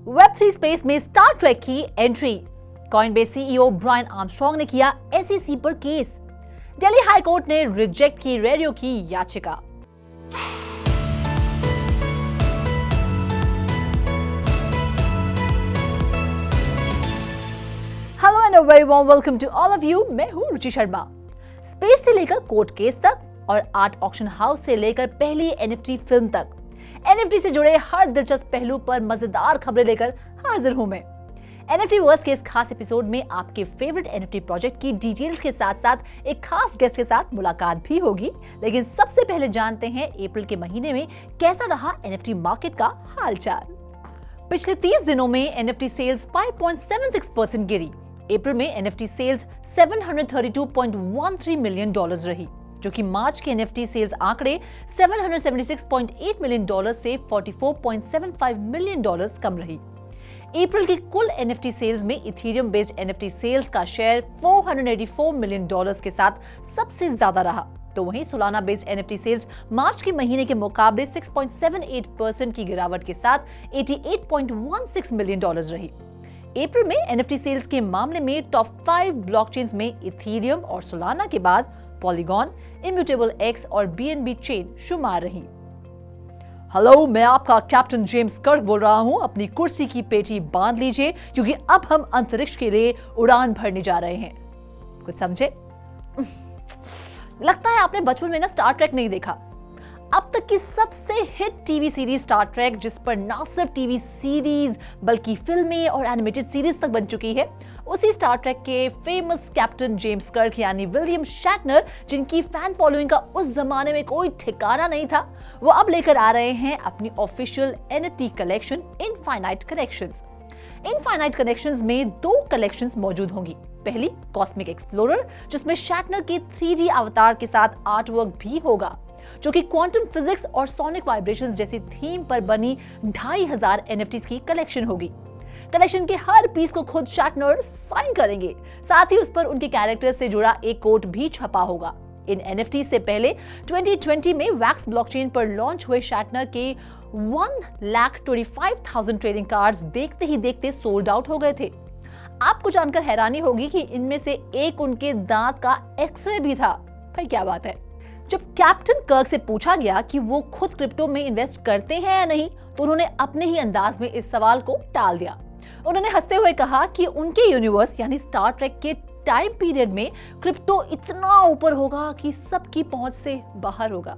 Web3 space में Star Trek की एंट्री। कॉइनबेस सीईओ ब्रायन आर्मस्ट्रॉन्ग ने किया एसईसी पर केस। दिल्ली हाई कोर्ट ने रिजेक्ट की रेडियो की याचिका। Hello and a very warm welcome to all of you. मैं हूं रुचि शर्मा। स्पेस से लेकर कोर्ट केस तक और आर्ट ऑक्शन हाउस से लेकर पहली एनएफटी फिल्म तक, एनएफटी से जुड़े हर दिलचस्प पहलू पर मजेदार खबरें लेकर हाजिर हूं मैं। एनएफटी वर्स के इस खास एपिसोड में आपके फेवरेट एनएफटी प्रोजेक्ट की डिटेल्स के साथ साथ एक खास गेस्ट के साथ मुलाकात भी होगी। लेकिन सबसे पहले जानते हैं अप्रैल के महीने में कैसा रहा एनएफटी मार्केट का हालचाल। पिछले 30 दिनों में एनएफटी सेल्स 5.76% गिरी। अप्रैल में एनएफटी सेल्स $732.13 मिलियन रही, जो कि मार्च के एनएफटी सेल्स आंकड़े $776.8 मिलियन से $44.75 मिलियन कम रही। अप्रैल की कुल एनएफटी सेल्स में इथेरियम बेस्ड एनएफटी सेल्स का शेयर $484 मिलियन के साथ सबसे ज्यादा रहा। तो वहीं सोलाना बेस्ड एनएफटी सेल्स मार्च के महीने के मुकाबले 6.78% की गिरावट के साथ $88.16 मिलियन रही। अप्रैल में एनएफटी सेल्स के मामले में टॉप 5 ब्लॉकचेन्स में इथेरियम और सोलाना के बाद पॉलीगॉन, इम्यूटेबल एक्स और बीएनबी चेन शुमार रही। हेलो, मैं आपका कैप्टन जेम्स कर्क बोल रहा हूं। अपनी कुर्सी की पेटी बांध लीजिए क्योंकि अब हम अंतरिक्ष के लिए उड़ान भरने जा रहे हैं। कुछ समझे? लगता है आपने बचपन में ना स्टार ट्रेक नहीं देखा। अब तक की सबसे hit TV series Star Trek, जिस पर ना सिर्फ टीवी सीरीज बल्कि फिल्में और एनिमेटेड सीरीज तक बन चुकी है, उसी स्टार ट्रेक के फेमस कैप्टन जेम्स कर्क यानी विलियम शैटनर, जिनकी फैन फॉलोइंग का उस जमाने में कोई ठिकाना नहीं था, वो अब लेकर आ रहे हैं अपनी official NFT collection infinite collections. Infinite collections में 2 कलेक्शंस मौजूद होंगी। पहली कॉस्मिक एक्सप्लोरर, जिसमें शैटनर के 3D अवतार के साथ आर्टवर्क भी होगा, जो कि क्वांटम फिजिक्स और सोनिक वाइब्रेशंस जैसी थीम पर बनी 2500 एनएफटीज की कलेक्शन होगी। कलेक्शन के हर पीस को खुद शैटनर साइन करेंगे, साथ ही उस पर उनके कैरेक्टर से जुड़ा एक कोट भी छपा होगा। इन एनएफटी से पहले 2020 में वैक्स ब्लॉकचेन पर लॉन्च हुए शैटनर के 1,25,000 ट्रेडिंग कार्ड्स देखते ही देखते सोल्ड आउट हो गए थे। आपको जानकर हैरानी होगी कि इनमें से एक उनके दांत का एक्सरे भी था। भाई क्या बात है। जब कैप्टन कर्क से पूछा गया कि वो खुद क्रिप्टो में इन्वेस्ट करते हैं या नहीं, तो उन्होंने अपने ही अंदाज में इस सवाल को टाल दिया। उन्होंने हंसते हुए कहा कि उनके यूनिवर्स यानी स्टार ट्रेक के टाइम पीरियड में क्रिप्टो इतना ऊपर होगा कि सबकी पहुंच से बाहर होगा।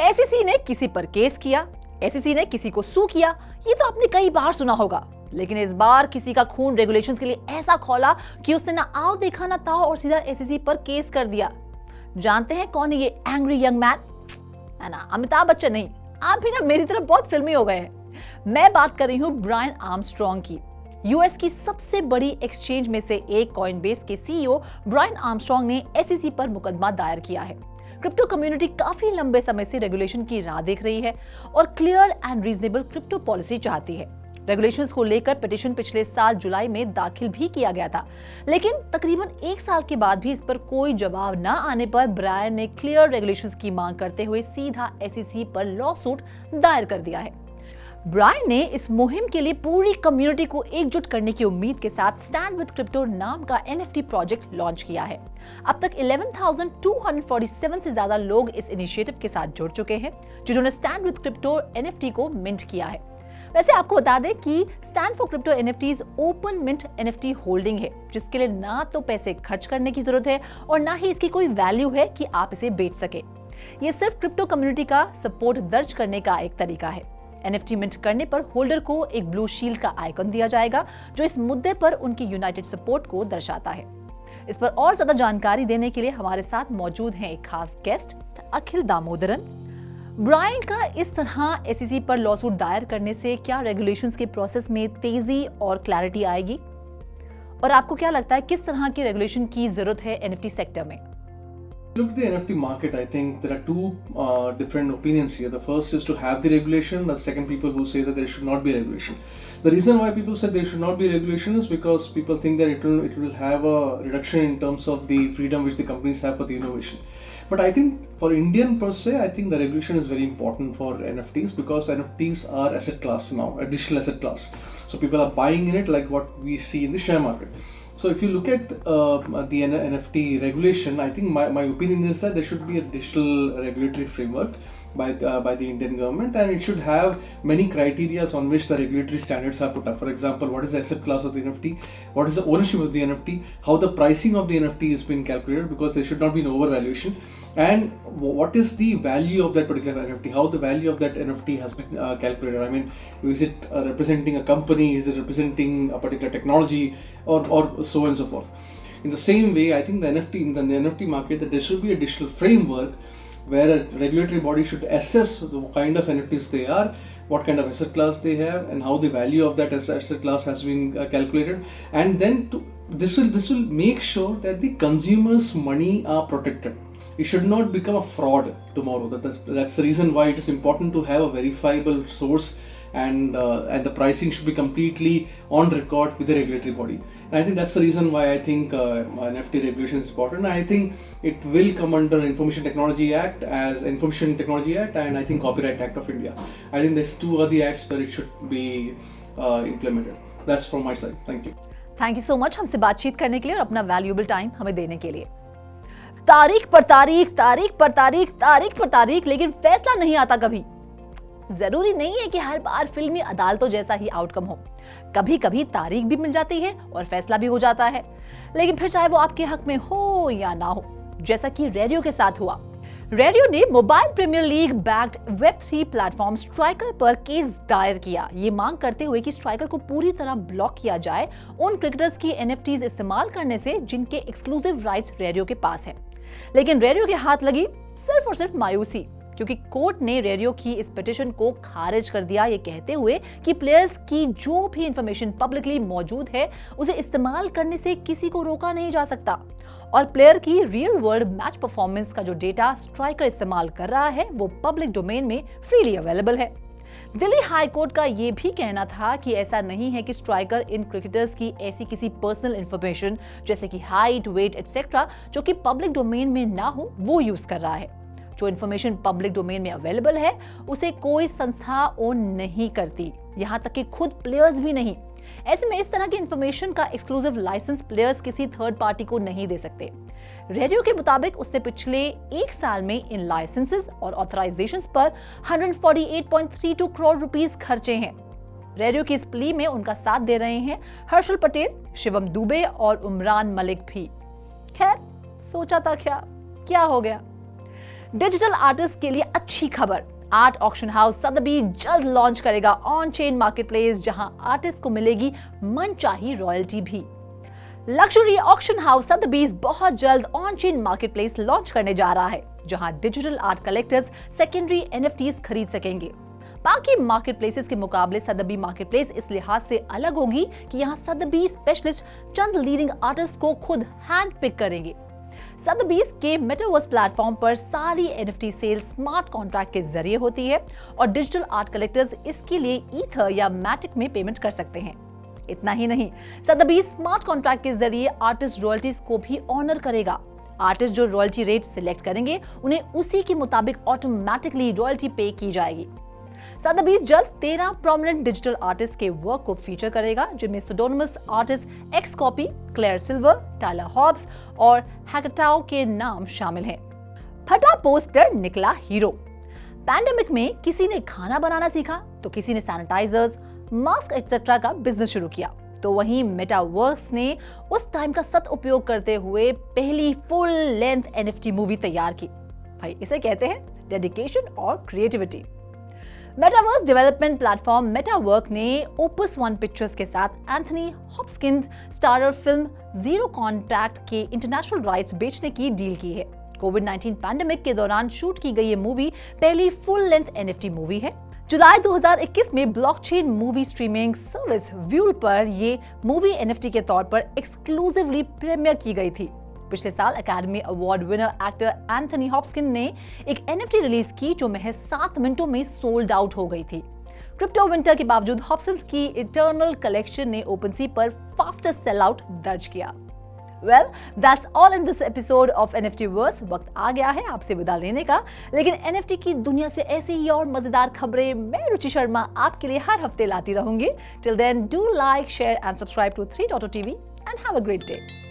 एसईसी ने किसी पर केस किया, एसईसी ने किसी को सू किया, ये तो आपने कई बार सुना होगा। लेकिन इस बार किसी का खून रेगुलेशंस के लिए ऐसा खौला कि उसने ना आओ देखा ना ताओ और सीधा एसईसी पर केस कर दिया। जानते हैं कौन है ये एंग्री यंग मैन? है ना अमिताभ बच्चन नहीं। आप भी ना मेरी तरफ बहुत फिल्मी हो गए हैं। मैं बात कर रही हूँ ब्रायन आर्मस्ट्रॉन्ग की। यूएस की सबसे बड़ी एक्सचेंज में से एक कॉइनबेस के सीईओ ब्रायन आर्मस्ट्रॉन्ग ने एसईसी पर मुकदमा दायर किया है। क्रिप्टो कम्युनिटी काफी लंबे समय से रेगुलेशन की राह देख रही है और clear and reasonable crypto policy चाहती है। रेगुलेशंस को लेकर पिटीशन पिछले साल जुलाई में दाखिल भी किया गया था, लेकिन तकरीबन 1 साल के बाद भी इस पर कोई जवाब न आने पर ब्रायन ने क्लियर रेगुलेशंस की मांग करते हुए सीधा एसईसी पर लॉ सूट दायर कर दिया है। ब्रायन ने इस मुहिम के लिए पूरी कम्युनिटी को एकजुट करने की उम्मीद के साथ स्टैंड विद क्रिप्टो नाम का एनएफटी प्रोजेक्ट लॉन्च किया है। अब तक 11,247 से ज्यादा लोग इस इनिशिएटिव के साथ जुड़ चुके हैं, जिन्होंने स्टैंड विद क्रिप्टो एनएफटी को मिंट किया है। वैसे आपको बता दें कि stand for crypto NFTs open mint NFT holding है, जिसके लिए ना तो पैसे खर्च करने की जरूरत है और ना ही इसकी कोई वैल्यू है कि आप इसे बेच सके। ये सिर्फ क्रिप्टो कम्युनिटी का सपोर्ट दर्ज करने का एक तरीका है। एनएफटी मिंट करने पर होल्डर को एक ब्लू शील्ड का आइकन दिया जाएगा, जो इस मुद्दे पर उनकी यूनाइटेड सपोर्ट को दर्शाता है। इस पर और ज्यादा जानकारी देने के लिए हमारे साथ मौजूद हैं एक खास गेस्ट, अखिल दामोदरन। ब्रायन का इस तरह एसईसी पर लॉसूट दायर करने से क्या रेगुलेशंस के प्रोसेस में तेजी और क्लैरिटी आएगी, और आपको क्या लगता है किस तरह की रेगुलेशन की जरूरत है एनएफटी सेक्टर में? Look at the NFT market. I think there are two different opinions here. The first is to have the regulation. The second, people who say that there should not be regulation. The reason why people say there should not be regulation is because people think that it will have a reduction in terms of the freedom which the companies have for the innovation. But I think for Indian per se, I think the regulation is very important for NFTs because NFTs are asset class now, a digital asset class. So people are buying in it like what we see in the share market. So if you look at the NFT regulation, I think my opinion is that there should be a digital regulatory framework by the Indian government, and it should have many criteria on which the regulatory standards are put up. For example, what is the asset class of the NFT? What is the ownership of the NFT? How the pricing of the NFT has been calculated, because there should not be an overvaluation. And what is the value of that particular NFT? How the value of that NFT has been calculated? I mean, is it representing a company? Is it representing a particular technology, or so on and so forth? In the same way, I think in the NFT market, that there should be a digital framework where a regulatory body should assess the kind of NFTs they are, what kind of asset class they have, and how the value of that asset class has been calculated. And then this will make sure that the consumers' money are protected. It should not become a fraud tomorrow. That's the reason why it is important to have a verifiable source, and the pricing should be completely on record with the regulatory body. And I think that's the reason why I think NFT regulation is important. I think it will come under Information Technology Act and I think Copyright Act of India. I think these two are the acts where it should be implemented. That's from my side. Thank you. Thank you so much हमसे बातचीत करने के लिए और अपना valuable time हमें देने के लिए। तारीख पर तारीख, तारीख पर तारीख, तारीख पर तारीख, लेकिन फैसला नहीं आता कभी। जरूरी नहीं है कि हर बार फिल्मी अदालतों जैसा ही आउटकम हो। कभी कभी तारीख भी मिल जाती है और फैसला भी हो जाता है, लेकिन फिर चाहे वो आपके हक में हो या ना हो, जैसा कि रेडियो के साथ हुआ। रेडियो ने मोबाइल प्रीमियर लीग बैक्ड वेब3 प्लेटफॉर्म स्ट्राइकर पर केस दायर किया, ये मांग करते हुए कि स्ट्राइकर को पूरी तरह ब्लॉक किया जाए उन क्रिकेटर्स की एनएफटीज इस्तेमाल करने से जिनके एक्सक्लूसिव राइट्स रेडियो के पास है। लेकिन रेडियो के हाथ लगी सिर्फ और सिर्फ मायूसी, क्योंकि कोर्ट ने रेडियो की इस पिटीशन को खारिज कर दिया, ये कहते हुए कि प्लेयर्स की जो भी इंफॉर्मेशन पब्लिकली मौजूद है उसे इस्तेमाल करने से किसी को रोका नहीं जा सकता, और प्लेयर की रियल वर्ल्ड मैच परफॉर्मेंस का जो डेटा स्ट्राइकर इस्तेमाल कर रहा है वो पब्लिक डोमेन में फ्रीली अवेलेबल है। दिल्ली हाई कोर्ट का ये भी कहना था कि ऐसा नहीं है कि स्ट्राइकर इन क्रिकेटर्स की ऐसी किसी पर्सनल इंफॉर्मेशन जैसे कि हाइट, वेट एटसेट्रा जो कि पब्लिक डोमेन में ना हो वो यूज कर रहा है। जो इन्फॉर्मेशन पब्लिक डोमेन में अवेलेबल है उसे कोई संस्था ओन नहीं करती, यहाँ तक कि खुद प्लेयर्स भी नहीं। ऐसे में इस तरह की इंफॉर्मेशन का एक्सक्लूसिव लाइसेंस प्लेयर्स किसी थर्ड पार्टी को नहीं दे सकते। रेडियो के मुताबिक उसने पिछले एक साल में इन लाइसेंसेस और ऑथराइजेशंस पर 148.32 करोड़ रुपीस खर्चे हैं। रेडियो की इस प्ली में उनका साथ दे रहे हैं हर्षल पटेल, शिवम दुबे और उमरान मलिक भी। खैर, सोचा था क्या हो गया। डिजिटल आर्टिस्ट के लिए अच्छी खबर, आर्ट ऑक्शन हाउस सदबी जल्द लॉन्च करेगा ऑन चेन मार्केटप्लेस जहां आर्टिस्ट को मिलेगी मनचाही रॉयल्टी भी। लग्जरी ऑक्शन हाउस सदबीज बहुत जल्द ऑन चेन मार्केटप्लेस लॉन्च करने जा रहा है, जहां digital art collectors secondary NFTs खरीद सकेंगे। बाकी मार्केटप्लेसेस के मुकाबले सदबी मार्केटप्लेस इस लिहाज से अलग होगी कि यहां सदबी स्पेशलिस्ट चंद लीडिंग आर्टिस्ट को खुद हैंड पिक करेंगे। सदबीज के मेटावर्स प्लेटफॉर्म पर सारी एनएफटी सेल स्मार्ट कॉन्ट्रैक्ट के जरिए होती है और डिजिटल आर्ट कलेक्टर्स इसके लिए ईथर या मैटिक में पेमेंट कर सकते हैं। इतना ही नहीं, सदबीज स्मार्ट कॉन्ट्रैक्ट के जरिए आर्टिस्ट रॉयल्टीज को भी ऑनर करेगा। आर्टिस्ट जो रॉयल्टी रेट सिलेक्ट करेंगे उन्हें उसी के मुताबिक ऑटोमेटिकली रॉयल्टी पे की जाएगी। सदबीज जल्द 13 प्रोमिनेंट डिजिटल आर्टिस्ट के वर्क को फीचर करेगा, जिनमें pseudonymous artist X Copy, Claire Silver, Tyler Hobbs और हैकटाओ के नाम शामिल हैं। फटा पोस्टर निकला हीरो। पैंडेमिक में किसी ने खाना बनाना सीखा तो किसी ने सैनिटाइजर्स, मास्क एक्सेट्रा का बिजनेस शुरू किया, तो वहीं मेटावर्स ने उस टाइम का सदुपयोग करते हुए पहली फुल लेंथ एनएफटी मूवी तैयार की। भाई इसे कहते हैं डेडिकेशन और क्रिएटिविटी। मेटावर्स डेवलपमेंट प्लेटफॉर्म मेटावर्क ने ओपस वन पिक्चर्स के साथ Anthony Hopkins starrer film zero contact के इंटरनेशनल राइट्स बेचने की डील की है। कोविड-19 पैंडेमिक के दौरान शूट की गई ये मूवी पहली फुल लेंथ एनएफटी मूवी है। जुलाई 2021 में ब्लॉकचेन मूवी स्ट्रीमिंग सर्विस व्यूल पर ये मूवी एनएफटी के तौर पर एक्सक्लूसिवली प्रीमियर की गई थी। पिछले साल academy award winner actor Anthony Hopkins ने एक एनएफटी रिलीज की जो महज 7 मिनटों में सोल्ड आउट हो गई थी। क्रिप्टो विंटर के बावजूद हॉपकिंस की इटर्नल कलेक्शन ने ओपनसी पर फास्टेस्ट सेल आउट दर्ज किया। Well that's all in this episode of NFT verse. वक्त आ गया है आपसे विदा लेने का, लेकिन NFT की दुनिया से ऐसे ही और मजेदार खबरें मैं रुचि शर्मा आपके लिए हर हफ्ते लाती रहूंगी। Till then do like, share and subscribe to 3.0 TV and have a great day.